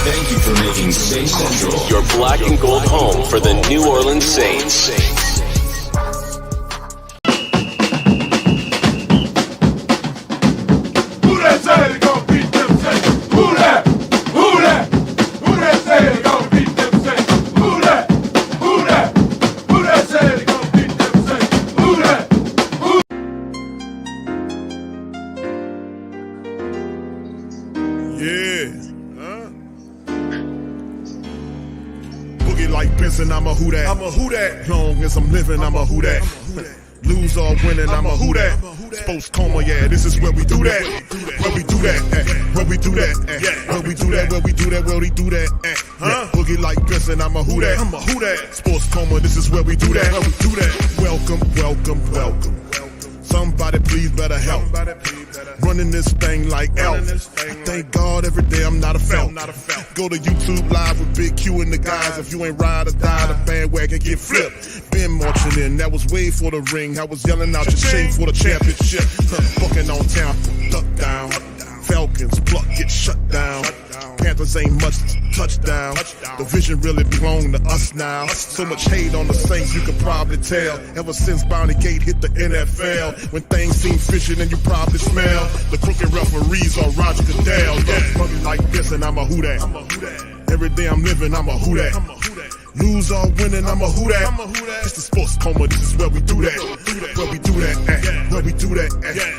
Thank you for making Saints Central your black and gold home for the New Orleans Saints. Who that say they gonna beat them Saints? Who that? Who that? Who that say they gonna beat them Saints? Who that? Who that? Who that say they gonna beat them Saints? Who that? Boogie like Benson, I'm a who that. I'm a who that. Long as I'm living, I'm a who that. Lose or winning, I'm a who that. Sports coma, yeah, this is where we do that. Where we do that, where we do that, where we do that, where we do that, where we do that. Boogie like Benson, I'm a who that. I'm a who that. Sports coma, this is where we do that. Where we do that. Welcome, welcome, welcome. Somebody please better help. Running this thing like Elf. I thank God every day I'm not a felt. Go to YouTube Live with Big Q and the guys. If you ain't ride or die, the bandwagon get flipped. Been marching in, that was way for the ring. I was yelling out your shame for the championship. Bucking on town, duck down. Falcons, pluck, get shut down. Panthers ain't much touchdown. The vision really belong to us now. So much hate on the Saints, you could probably tell. Ever since Bounty Gate hit the NFL, when things seem fishy, then you probably smell the crooked referees or Roger Goodell. Yeah, money like this, and I'm a who that. Every day I'm living, I'm a who that. Lose or winning, I'm a who that. It's the sports coma, this is where we do that. Where we do that, where we do that,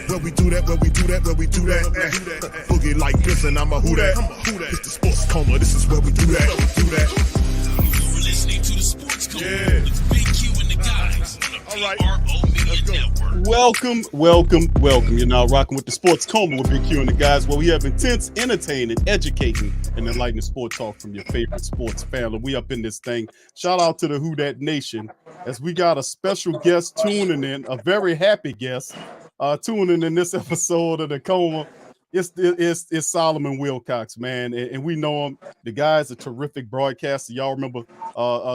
where we do that, where we do that, where we do that. Boogie like this, and I'm a who that. It's the sports coma, this is where we do that. You're listening to the Sports Coma with Big Q and the guys on the PRO Media Network. Welcome. You're now rocking with the Sports Coma with Big Q and the guys, where we have intense, entertaining, educating, and enlightening sport talk from your favorite sports family. We up in this thing. Shout out to the Who Dat Nation, as we got a special guest tuning in, a very happy guest tuning in this episode of the Coma. It's Solomon Wilcots, man, and we know him. The guy's a terrific broadcaster. Y'all remember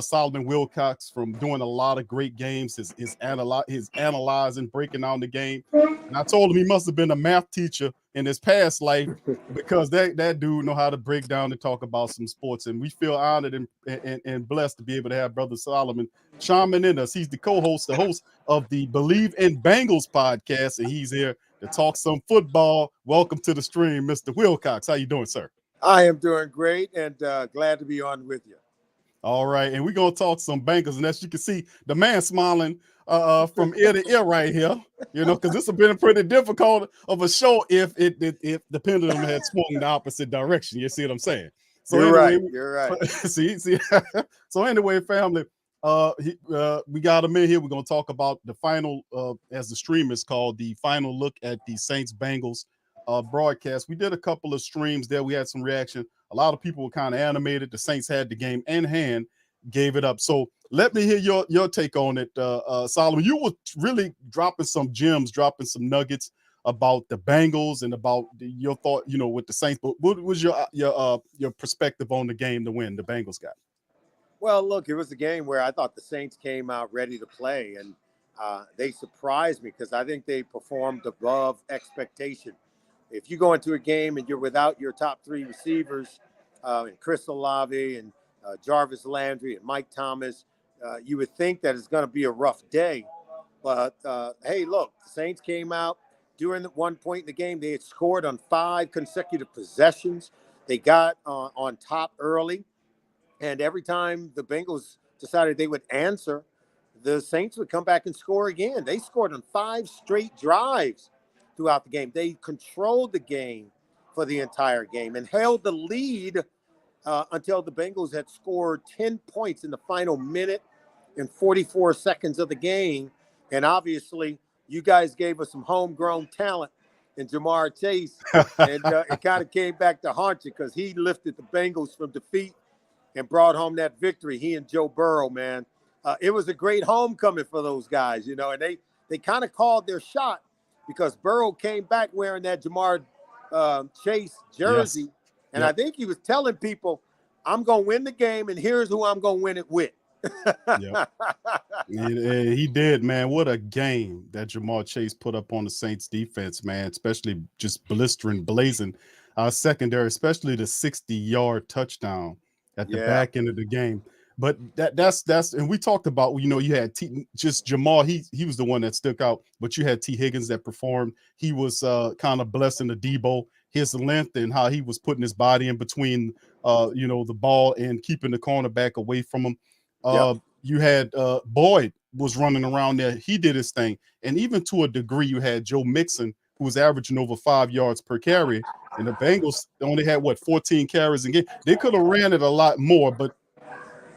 Solomon Wilcots from doing a lot of great games. His analyzing, breaking down the game. And I told him he must have been a math teacher in his past life, because that dude know how to break down and talk about some sports. And we feel honored and blessed to be able to have Brother Solomon chiming in us. He's the host of the Bleav in Bengals podcast, and he's here to talk some football. Welcome to the stream, Mr. Wilcots. How you doing, sir? I am doing great, and glad to be on with you. All right, and we're going to talk some Bengals, and as you can see, the man smiling from ear to ear right here, because this has been a pretty difficult of a show if the pendulum had swung in the opposite direction. You see what I'm saying? So You're right. See. So anyway, family, we got him in here. We're going to talk about the final, as the stream is called, the final look at the Saints Bengals broadcast. We did a couple of streams there. We had some reaction. A lot of people were kind of animated. The Saints had the game in hand, gave it up. So let me hear your take on it, Solomon. You were really dropping some gems, dropping some nuggets about the Bengals and about your thought, with the Saints. But what was your perspective on the game to win the Bengals got? Well, look, it was a game where I thought the Saints came out ready to play, and they surprised me because I think they performed above expectation. If you go into a game and you're without your top three receivers, and Chris Olave and Jarvis Landry and Mike Thomas, you would think that it's going to be a rough day. But, hey, look, the Saints came out during one point in the game. They had scored on 5 consecutive possessions. They got on top early. And every time the Bengals decided they would answer, the Saints would come back and score again. They scored on 5 straight drives throughout the game. They controlled the game for the entire game and held the lead until the Bengals had scored 10 points in the final minute and 44 seconds of the game. And obviously, you guys gave us some homegrown talent in Jamar Chase. And it kind of came back to haunt you because he lifted the Bengals from defeat and brought home that victory. He and Joe Burrow, man. It was a great homecoming for those guys, and they kind of called their shot because Burrow came back wearing that Jamar Chase jersey. Yes. And I think he was telling people, I'm going to win the game, and here's who I'm going to win it with. Yep. He did, man. What a game that Jamar Chase put up on the Saints defense, man, especially just blazing our secondary, especially the 60-yard touchdown at the Yeah. back end of the game. But that's and we talked about, you had just Jamal, he was the one that stuck out, but you had T. Higgins that performed. He was kind of blessing the Debo, his length and how he was putting his body in between the ball and keeping the cornerback away from him. Yep. You had Boyd was running around there. He did his thing. And even to a degree, you had Joe Mixon, who was averaging over 5 yards per carry. And the Bengals only had 14 carries in game. They could have ran it a lot more, but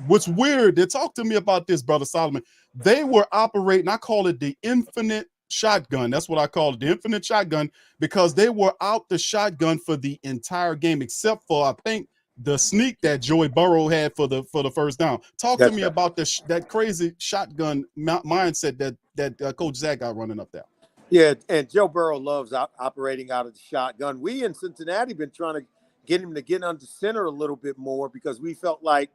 what's weird, they talk to me about this, Brother Solomon. They were operating, I call it the infinite shotgun. That's what I call it, the infinite shotgun, because they were out the shotgun for the entire game, except for, I think, the sneak that Joey Burrow had for the first down. Talk to me about that crazy shotgun mindset that Coach Zach got running up there. Yeah, and Joe Burrow loves operating out of the shotgun. We in Cincinnati been trying to get him to get under center a little bit more because we felt like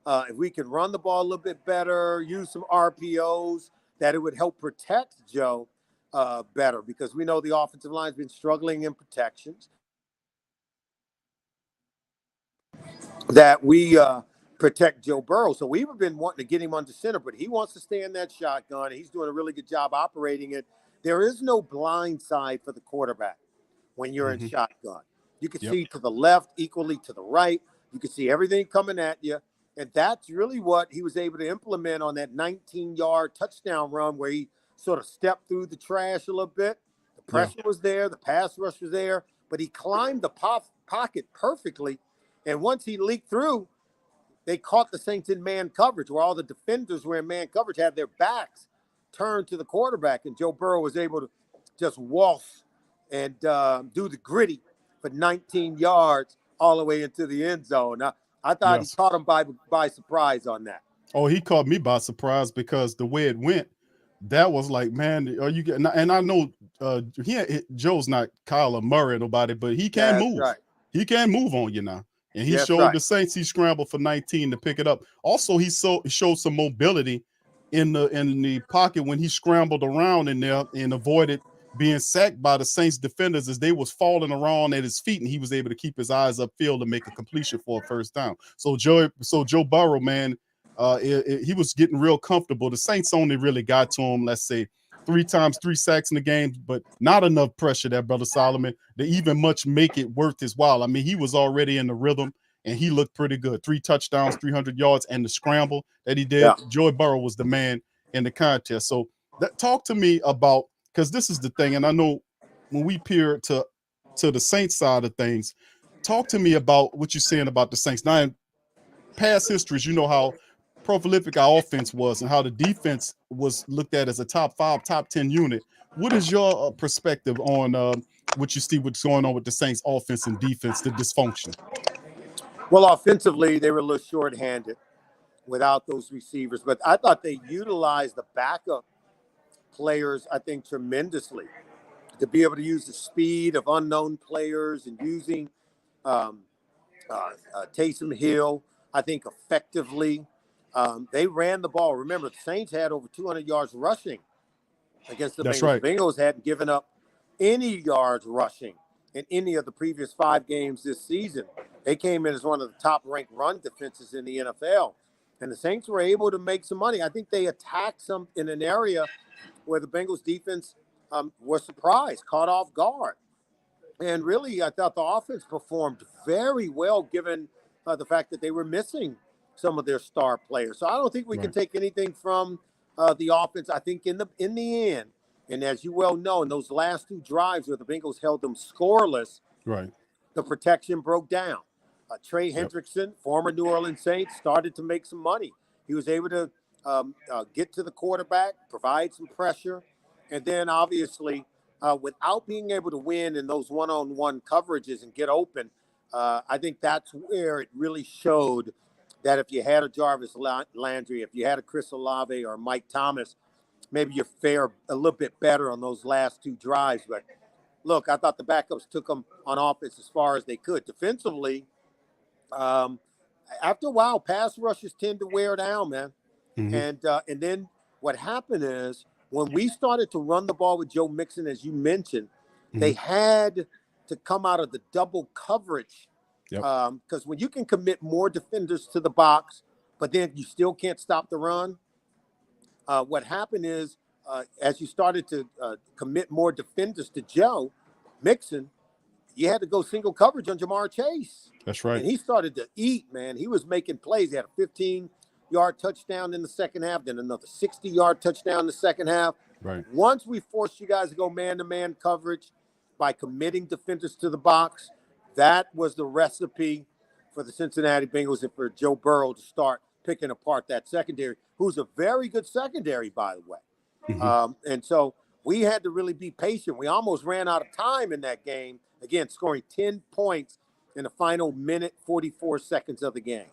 if we could run the ball a little bit better, use some RPOs, that it would help protect Joe better, because we know the offensive line's been struggling in protections. That we protect Joe Burrow. So we've been wanting to get him under center, but he wants to stay in that shotgun. He's doing a really good job operating it. There is no blind side for the quarterback when you're in shotgun. You can see to the left, equally to the right. You can see everything coming at you. And that's really what he was able to implement on that 19-yard touchdown run where he sort of stepped through the trash a little bit. The pressure was there. The pass rush was there. But he climbed the pocket perfectly. And once he leaked through, they caught the Saints in man coverage, where all the defenders were in man coverage, had their backs turned to the quarterback. And Joe Burrow was able to just waltz and do the gritty for 19 yards all the way into the end zone. Now, I thought he caught him by surprise on that. Oh, he caught me by surprise because the way it went, that was like, man, are you getting? And I know Joe's not Kyler Murray or nobody, but he can move. Right. He can move on you now. And he showed the Saints he scrambled for 19 to pick it up. Also, he showed some mobility in the pocket when he scrambled around in there and avoided being sacked by the Saints defenders as they was falling around at his feet, and he was able to keep his eyes upfield and make a completion for a first down. So Joe Burrow, man, he was getting real comfortable. The Saints only really got to him, let's say, 3 times, 3 sacks in the game, but not enough pressure there, Brother Solomon, to even much make it worth his while. I mean, he was already in the rhythm, and he looked pretty good. 3 touchdowns, 300 yards, and the scramble that he did. Joey Burrow was the man in the contest. So talk to me about, because this is the thing, and I know when we peer to the Saints side of things, talk to me about what you're saying about the Saints. Now, in past histories, you know how prolific our offense was and how the defense was looked at as a top 5, top 10 unit. What is your perspective on what you see what's going on with the Saints offense and defense, the dysfunction? Well, offensively, they were a little shorthanded without those receivers, but I thought they utilized the backup players, I think, tremendously to be able to use the speed of unknown players and using Taysom Hill, I think, effectively. They ran the ball. Remember, the Saints had over 200 yards rushing against the Bengals. Right. The Bengals hadn't given up any yards rushing in any of the previous 5 games this season. They came in as one of the top-ranked run defenses in the NFL. And the Saints were able to make some money. I think they attacked some in an area where the Bengals defense was surprised, caught off guard. And really, I thought the offense performed very well given the fact that they were missing some of their star players. So I don't think we can take anything from the offense. I think in the end, and as you well know, in those last 2 drives where the Bengals held them scoreless, the protection broke down. Trey Hendrickson, former New Orleans Saints, started to make some money. He was able to get to the quarterback, provide some pressure, and then obviously without being able to win in those one-on-one coverages and get open, I think that's where it really showed that if you had a Jarvis Landry, if you had a Chris Olave or Mike Thomas, maybe you fare a little bit better on those last 2 drives. But look, I thought the backups took them on offense as far as they could. Defensively, after a while, pass rushers tend to wear down, man. And then what happened is when we started to run the ball with Joe Mixon, as you mentioned, they had to come out of the double coverage. Because when you can commit more defenders to the box, but then you still can't stop the run, what happened is as you started to commit more defenders to Joe Mixon, you had to go single coverage on Jamar Chase. That's right. And he started to eat, man. He was making plays. He had a 15-yard touchdown in the second half, then another 60-yard touchdown in the second half. Right. Once we forced you guys to go man-to-man coverage by committing defenders to the box, that was the recipe for the Cincinnati Bengals and for Joe Burrow to start picking apart that secondary, who's a very good secondary, by the way. And so we had to really be patient. We almost ran out of time in that game, again, scoring 10 points in the final minute, 44 seconds of the game.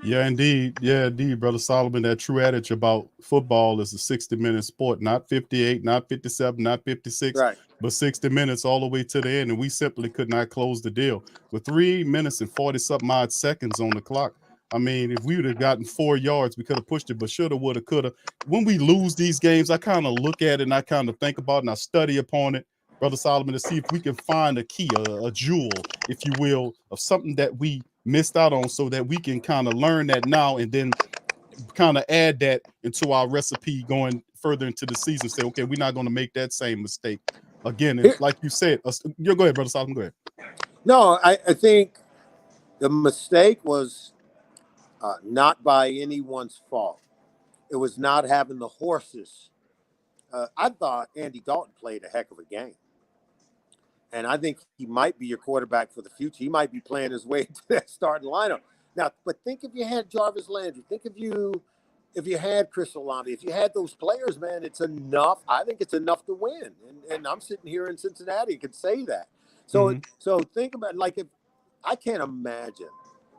Yeah, indeed. Yeah, indeed, Brother Solomon. That true adage about football is a 60-minute sport, not 58, not 57, not 56, but 60 minutes all the way to the end. And we simply could not close the deal. With 3 minutes and 40-something odd seconds on the clock, I mean, if we would have gotten 4 yards, we could have pushed it, but shoulda, woulda, coulda. When we lose these games, I kind of look at it and I kind of think about it and I study upon it, Brother Solomon, to see if we can find a key, a jewel, if you will, of something that we missed out on so that we can kind of learn that now and then kind of add that into our recipe going further into the season. Say, okay, we're not going to make that same mistake again. And like you said, go ahead, Brother Solomon, go ahead. No, I think the mistake was not by anyone's fault. It was not having the horses. I thought Andy Dalton played a heck of a game. And I think he might be your quarterback for the future. He might be playing his way to that starting lineup. Now, but think if you had Jarvis Landry. Think if you had Chris Olave. If you had those players, man, it's enough. I think it's enough to win. And I'm sitting here in Cincinnati and can say that. So so think about it, like if I can't imagine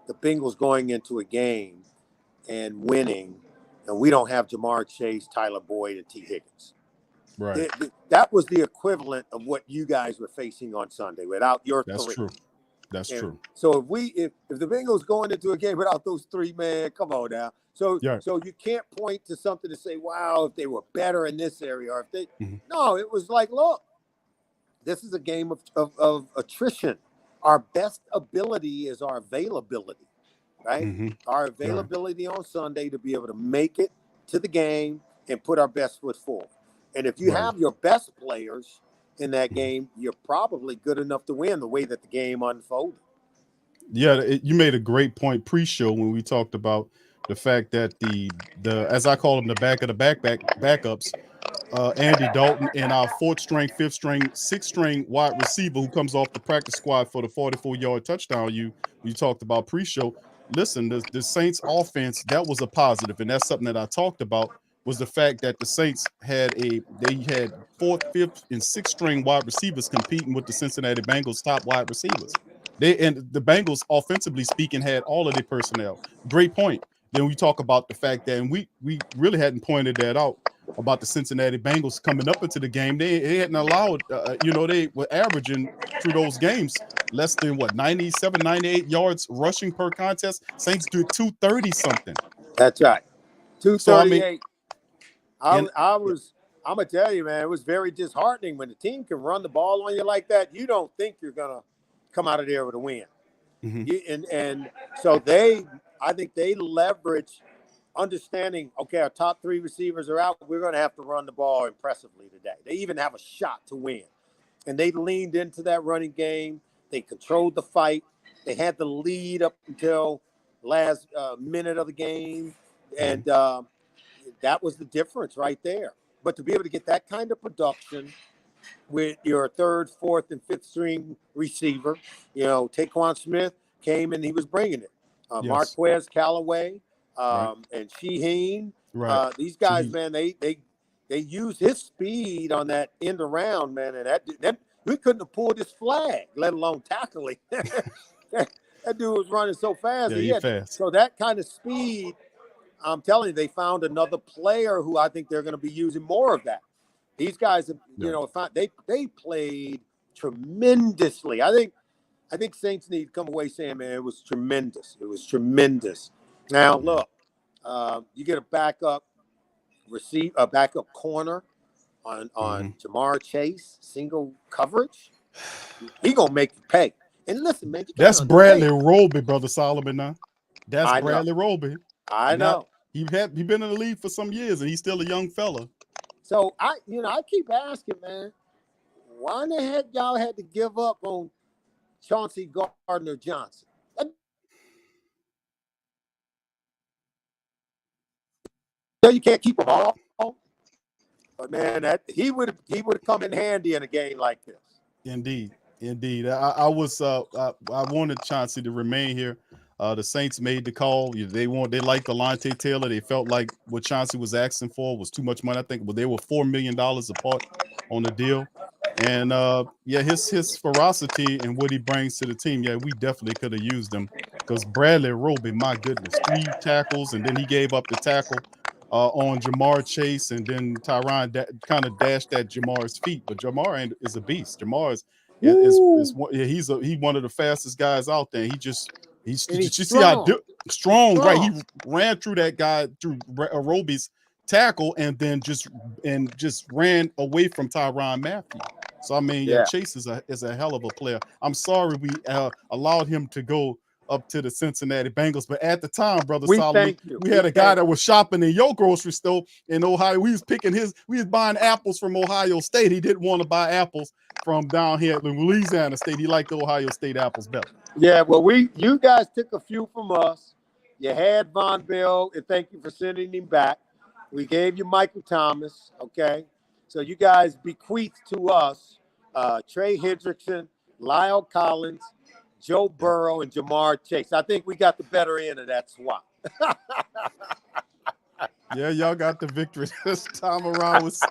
the Bengals going into a game and winning, and we don't have Jamar Chase, Tyler Boyd, and T. Higgins. Right. That was the equivalent of what you guys were facing on Sunday without your three. That's true. That's true. So if the Bengals going into a game without those three, man, come on now. So you can't point to something to say, wow, if they were better in this area, or if they no, it was like, look, this is a game of attrition. Our best ability is our availability, right? Our availability on Sunday to be able to make it to the game and put our best foot forward. And if you have your best players in that game, you're probably good enough to win the way that the game unfolded. Yeah, you made a great point pre-show when we talked about the fact that the as I call them, the back of the backups, Andy Dalton and our 4th string, 5th string, 6th string wide receiver who comes off the practice squad for the 44-yard touchdown you talked about pre-show. Listen, the Saints offense, that was a positive, and that's something that I talked about, was the fact that the Saints had 4th, 5th, and 6th string wide receivers competing with the Cincinnati Bengals top wide receivers. And the Bengals, offensively speaking, had all of their personnel. Great point. Then we talk about the fact that, and we really hadn't pointed that out, about the Cincinnati Bengals coming up into the game. They hadn't allowed, they were averaging through those games less than 97, 98 yards rushing per contest. Saints do 230 something. That's right. 238. So, I mean, I'm gonna tell you, man, it was very disheartening when the team can run the ball on you like that. You don't think you're gonna come out of there with a win. And so I think they leverage understanding, okay, our top 3 receivers are out. We're gonna have to run the ball impressively today. They even have a shot to win. And they leaned into that running game. They controlled the fight. They had the lead up until last minute of the game. And that was the difference right there. But to be able to get that kind of production with your 3rd, 4th, and 5th string receiver, Taquan Smith came and he was bringing it. Marquez Callaway and Sheheen. These guys, man, they used his speed on that end around, man, and that we couldn't have pulled his flag, let alone tackle him. That dude was running so fast. Yeah, fast. So that kind of speed, I'm telling you, they found another player who I think they're going to be using more of that. These guys, they played tremendously. I think Saints need to come away saying, man, it was tremendous. It was tremendous. Now, look, you get a backup corner on Jamar Chase, single coverage. He gonna make you pay. And listen, man, That's Bradley Roby, brother Solomon. Now, that's Bradley Roby. I know. He been in the league for some years, and he's still a young fella. So I keep asking, man, why in the heck y'all had to give up on Chauncey Gardner-Johnson? You can't keep them all, but man, that he would have come in handy in a game like this. Indeed. I wanted Chauncey to remain here. The Saints made the call. They liked Alontae Taylor. They felt like what Chauncey was asking for was too much money. I think they were $4 million apart on the deal. And his ferocity and what he brings to the team, we definitely could have used him, because Bradley Roby, my goodness, 3 tackles, and then he gave up the tackle on Jamar Chase, and then Tyron kind of dashed at Jamar's feet. But Jamar is a beast. Jamar is one of the fastest guys out there. He's strong, right? He ran through that guy, through Roby's tackle, and then just ran away from Tyrann Mathieu. So I mean, Chase is a hell of a player. I'm sorry we allowed him to go up to the Cincinnati Bengals, but at the time, brother Solomon, we had a guy that was shopping in your grocery store in Ohio. We was buying apples from Ohio State. He didn't want to buy apples from down here at Louisiana State. He liked the Ohio State apples better. Yeah, well, you guys took a few from us. You had Von Bell, and thank you for sending him back. We gave you Michael Thomas, okay? So you guys bequeathed to us Trey Hendrickson, Lyle Collins, Joe Burrow, and Jamar Chase. I think we got the better end of that swap. Yeah, y'all got the victory this time around with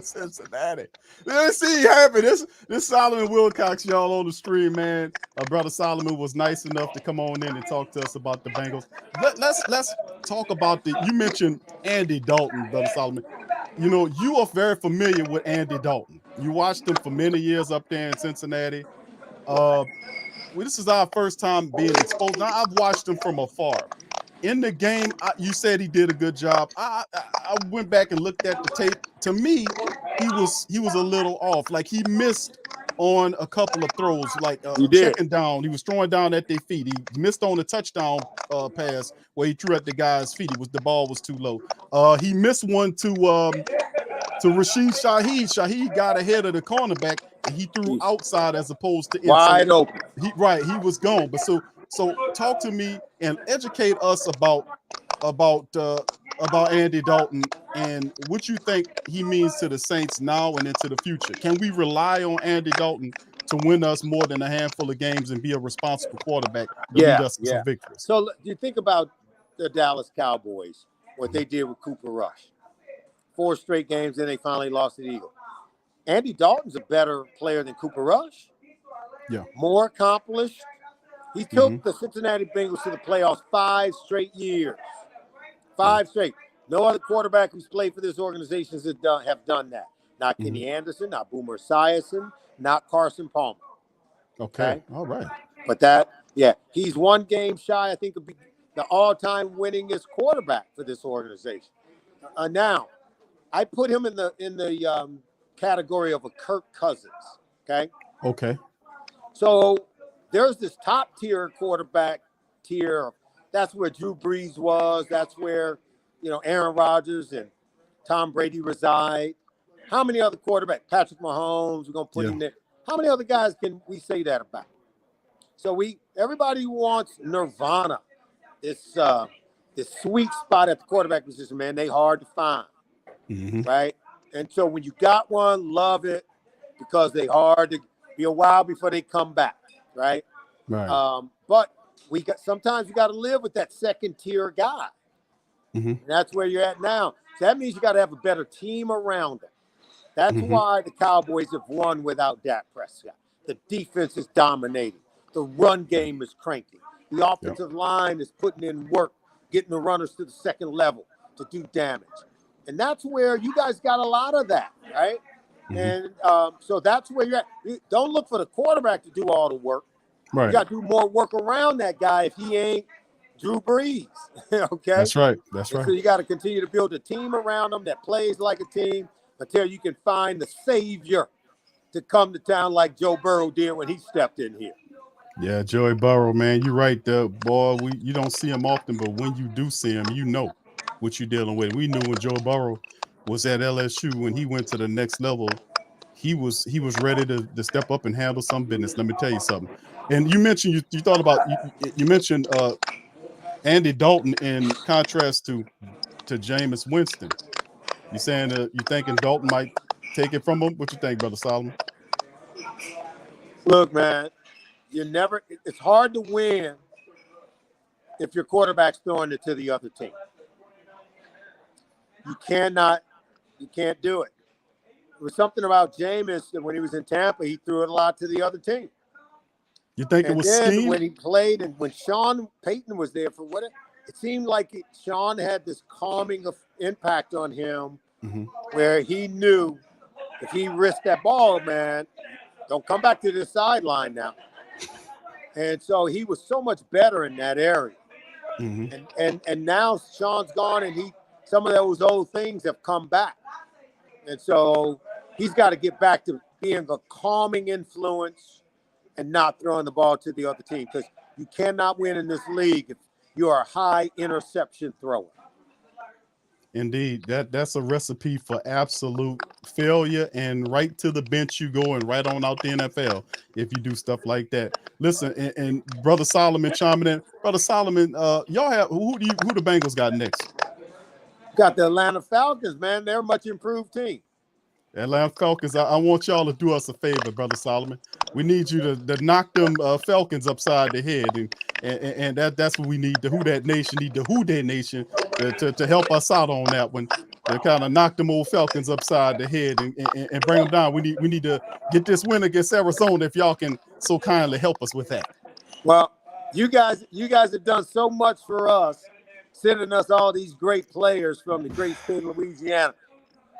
Cincinnati. Let's see happen. This Solomon Wilcots, y'all, on the stream, man. Brother Solomon was nice enough to come on in and talk to us about the Bengals. Let's talk about you mentioned Andy Dalton, Brother Solomon. You know, you are very familiar with Andy Dalton. You watched him for many years up there in Cincinnati. This is our first time being exposed. Now, I've watched him from afar. In the game, you said he did a good job. I went back and looked at the tape. To me, he was a little off. Like, he missed on a couple of throws, like checking down. He was throwing down at their feet. He missed on a touchdown pass where he threw at the guy's feet. The ball was too low. He missed one to Rashid Shaheed. Shaheed got ahead of the cornerback, and he threw outside as opposed to inside. Wide open. He was gone. But so talk to me and educate us about Andy Dalton and what you think he means to the Saints now and into the future. Can we rely on Andy Dalton to win us more than a handful of games and be a responsible quarterback to lead us to some victories? So you think about the Dallas Cowboys, what they did with Cooper Rush. 4 straight games, then they finally lost to the Eagles. Andy Dalton's a better player than Cooper Rush. Yeah. More accomplished. He took the Cincinnati Bengals to the playoffs 5 straight years. 5 straight. No other quarterback who's played for this organization have done that. Not Kenny Anderson, not Boomer Esiason, not Carson Palmer. Okay. All right. But he's 1 game shy, I think, of the all-time winningest quarterback for this organization. Now, I put him in the category of a Kirk Cousins. Okay. Okay. So there's this top-tier quarterback tier. That's where Drew Brees was. That's where, Aaron Rodgers and Tom Brady reside. How many other quarterbacks? Patrick Mahomes, we're going to put him there. How many other guys can we say that about? So everybody wants nirvana. This sweet spot at the quarterback position, man, they hard to find, right? And so when you got one, love it, because they hard to be a while before they come back, right? Right. But sometimes you got to live with that second tier guy. And that's where you're at now. So that means you got to have a better team around them. That's why the Cowboys have won without Dak Prescott. The defense is dominating. The run game is cranking. The offensive line is putting in work, getting the runners to the second level to do damage. And that's where you guys got a lot of that, right? And so that's where you're at. Don't look for the quarterback to do all the work. Right. You got to do more work around that guy if he ain't Drew Brees. Okay? That's right. So you got to continue to build a team around him that plays like a team until you can find the savior to come to town like Joe Burrow did when he stepped in here. Yeah, Joey Burrow, man, you're right. Boy, you don't see him often, but when you do see him, you know what you're dealing with. We knew when Joe Burrow was at LSU, when he went to the next level, he was ready to step up and handle some business. Let me tell you something. And you mentioned you thought about you mentioned Andy Dalton in contrast to Jameis Winston. You saying you thinking Dalton might take it from him? What you think, Brother Solomon? Look, man, it's hard to win if your quarterback's throwing it to the other team. You can't do it. It was something about Jameis that when he was in Tampa, he threw it a lot to the other team. You think it was then scheme? when he played and when Sean Payton was there for it seemed like Sean had this calming impact on him where he knew if he risked that ball, man, don't come back to the sideline now. And so he was so much better in that area. And now Sean's gone and some of those old things have come back. And so he's got to get back to being a calming influence and not throwing the ball to the other team, because you cannot win in this league if you are a high interception thrower. Indeed, that's a recipe for absolute failure, and right to the bench you go, and right on out the NFL if you do stuff like that. Listen, and Brother Solomon chiming in. Brother Solomon, y'all have who the Bengals got next? Got the Atlanta Falcons, man. They're a much improved team. Atlanta Falcons, I want y'all to do us a favor, Brother Solomon. We need you to knock them Falcons upside the head, and that's what we need. The Who Dat Nation need the Who Dat Nation to help us out on that one. To kind of knock them old Falcons upside the head and bring them down. We need to get this win against Arizona. If y'all can so kindly help us with that. Well, you guys have done so much for us, sending us all these great players from the great state of Louisiana.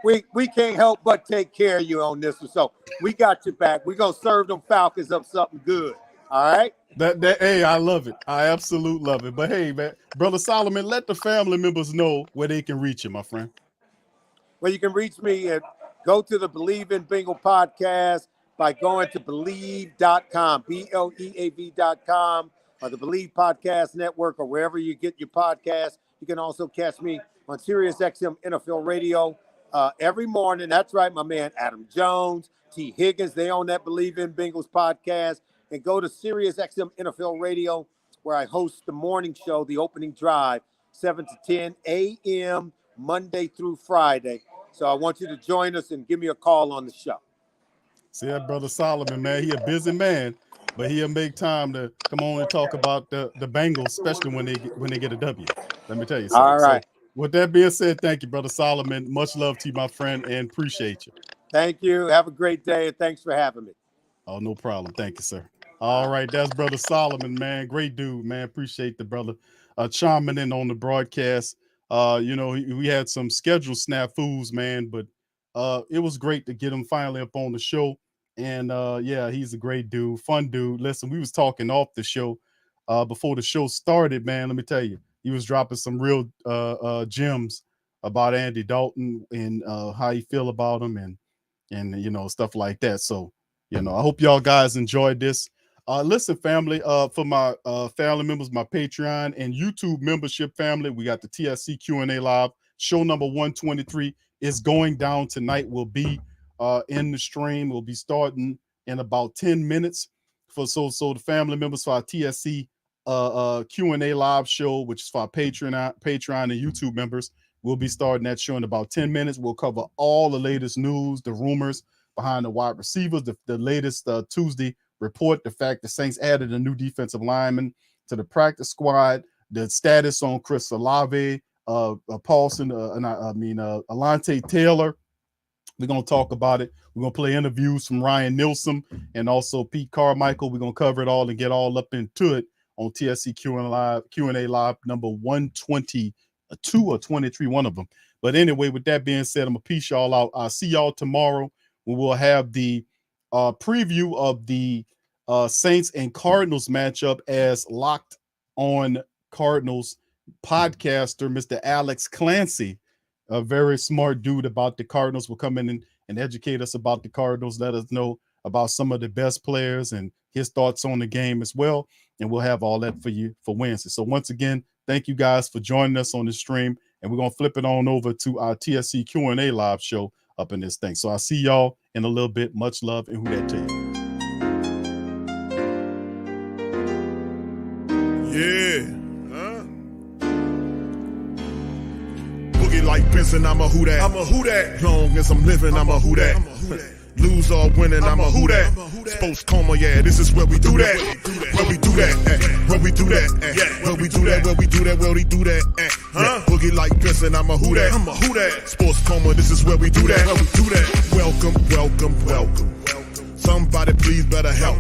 We can't help but take care of you on this one. So we got your back. We're going to serve them Falcons up something good. All right? Hey, I love it. I absolutely love it. But hey, man, Brother Solomon, let the family members know where they can reach you, my friend. Well, you can reach me at go to the Bleav in Bengal podcast by going to Bleav.com, BLEAV.com, or the Bleav Podcast Network, or wherever you get your podcast. You can also catch me on Sirius XM NFL Radio every morning. That's right, my man Adam Jones, T. Higgins, they own that Bleav in Bengals podcast. And go to Sirius XM NFL Radio, where I host the morning show, The Opening Drive, 7 to 10 a.m. Monday through Friday. So I want you to join us and give me a call on the show. See that, Brother Solomon, man. He a busy man, but he'll make time to come on and talk about the Bengals, especially when they get a W. Let me tell you something. All right. So, with that being said, thank you, Brother Solomon. Much love to you, my friend, and appreciate you. Thank you. Have a great day, and thanks for having me. Oh, no problem. Thank you, sir. All right, that's Brother Solomon, man. Great dude, man. Appreciate the brother chiming in on the broadcast. We had some schedule snafus, man, but it was great to get him finally up on the show. And yeah, he's a great dude, fun dude. Listen, we was talking off the show before the show started, man. Let me tell you, he was dropping some real gems about Andy Dalton and how he feel about him and stuff like that. So, I hope y'all guys enjoyed this. Listen, family, for my family members, my Patreon and YouTube membership family, we got the TSC Q&A Live. Show number 123 is going down tonight. We'll be in the stream. We'll be starting in about 10 minutes. So the family members for our TSC Q&A Live show, which is for our Patreon and YouTube members, we'll be starting that show in about 10 minutes. We'll cover all the latest news, the rumors behind the wide receivers, the latest Tuesday report, the fact the Saints added a new defensive lineman to the practice squad, the status on Chris Olave, Paulson, Alante Taylor. We're going to talk about it. We're going to play interviews from Ryan Nilsson and also Pete Carmichael. We're going to cover it all and get all up into it on TSC Q&A Live number 122 or 23, one of them. But anyway, with that being said, I'm going to peace y'all out. I'll see y'all tomorrow when we'll have the preview of the Saints and Cardinals matchup as Locked On Cardinals podcaster, Mr. Alex Clancy, a very smart dude about the Cardinals, will come in and educate us about the Cardinals, let us know about some of the best players and his thoughts on the game as well. And we'll have all that for you for Wednesday. So once again, thank you guys for joining us on the stream. And we're going to flip it on over to our TSC Q&A live show up in this thing. So I'll see y'all in a little bit. Much love, and who that to you. Yeah. Boogie like Benson, I'm a who that. I'm a who that. Long as I'm living, I'm a who that. Lose or winning, I'm a who that. Sports coma, yeah, this is where we do that. Where we do that, where we do that, where we do that, where we do that, where we do that. Boogie like Benson, I'm a who that. I'm a who that. Sports coma, this is where we do that. Where we do that. Welcome, welcome, welcome. Somebody please better help.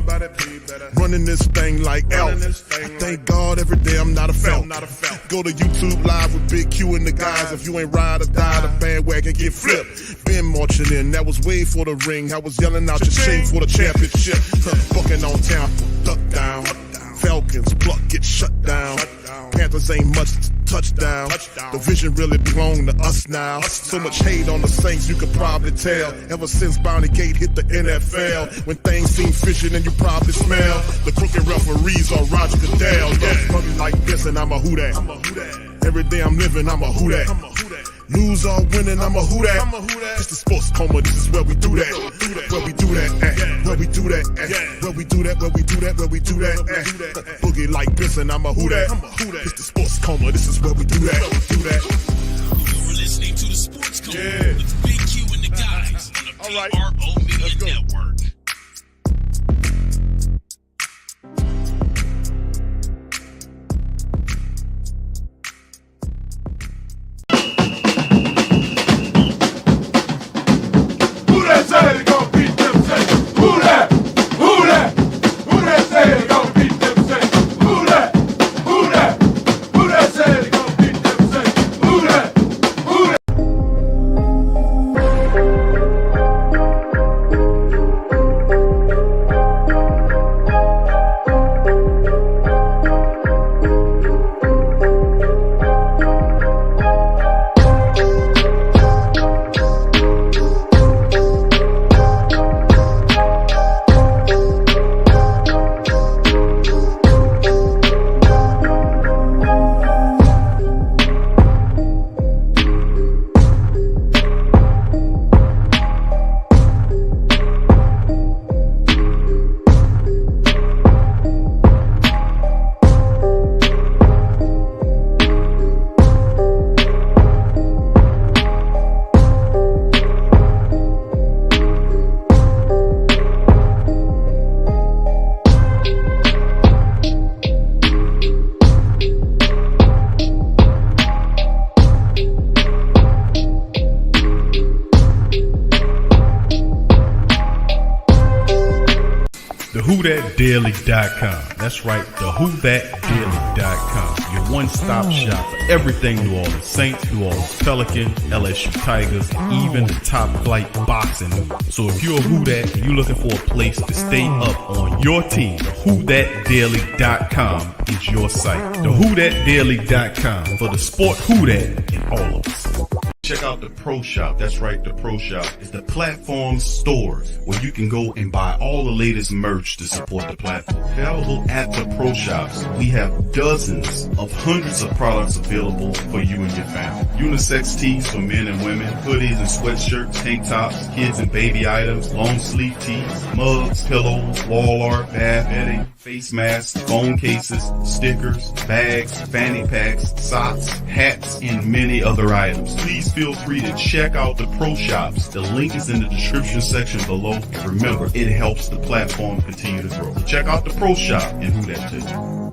Running this thing like Elf. I thank God every day I'm not a felt. Go to YouTube Live with Big Q and the guys. If you ain't ride or die, the bandwagon get flipped. Been marching in, that was way for the ring. I was yelling out your shame for the championship. Bucking on town, duck down. Falcons pluck, get shut down. Panthers ain't much touchdown. The vision really belong to us now. So much hate on the Saints, you could probably tell. Ever since Bounty Gate hit the NFL, when things seem fishy, and you probably smell the crooked referees or Roger Goodell. Boogie like this, and I'm a who that. Every day I'm living, I'm a who that. Lose or winning, I'm a who that. It's the sports coma, this is where we do that. Where we do that, where we do that, where we do that, where we do that, where we do that. Boogie like Benson, I'm a who that. It's the sports coma, this is where we do that. You're listening to the Sports Coma with Big Q and the guys on the PRO Media Network. Say they gon' beat them Saints. Who that? Who that? Who that say they gon' beat them Saints? Who that? Who that? Who that say they gon' beat them Saints? Who that? Who that? WhoThatDaily.com. That's right, the WhoThatDaily.com. Your one-stop shop for everything New Orleans Saints, New Orleans Pelicans, LSU Tigers, even the top flight boxing news. So if you're a Who That and you're looking for a place to stay up on your team, WhoThatDaily.com is your site. The WhoThatDaily.com for the sport Who That in all of us. Check out the Pro Shop. That's right, the Pro Shop is the platform store where you can go and buy all the latest merch to support the platform. Available at the Pro Shops, we have dozens of hundreds of products available for you and your family. Unisex tees for men and women, hoodies and sweatshirts, tank tops, kids and baby items, long sleeve tees, mugs, pillows, wall art, bath bedding, face masks, phone cases, stickers, bags, fanny packs, socks, hats, and many other items. Please feel free to check out the Pro Shops. The link is in the description section below. And remember, it helps the platform continue to grow. Check out the Pro Shop and Who That to you.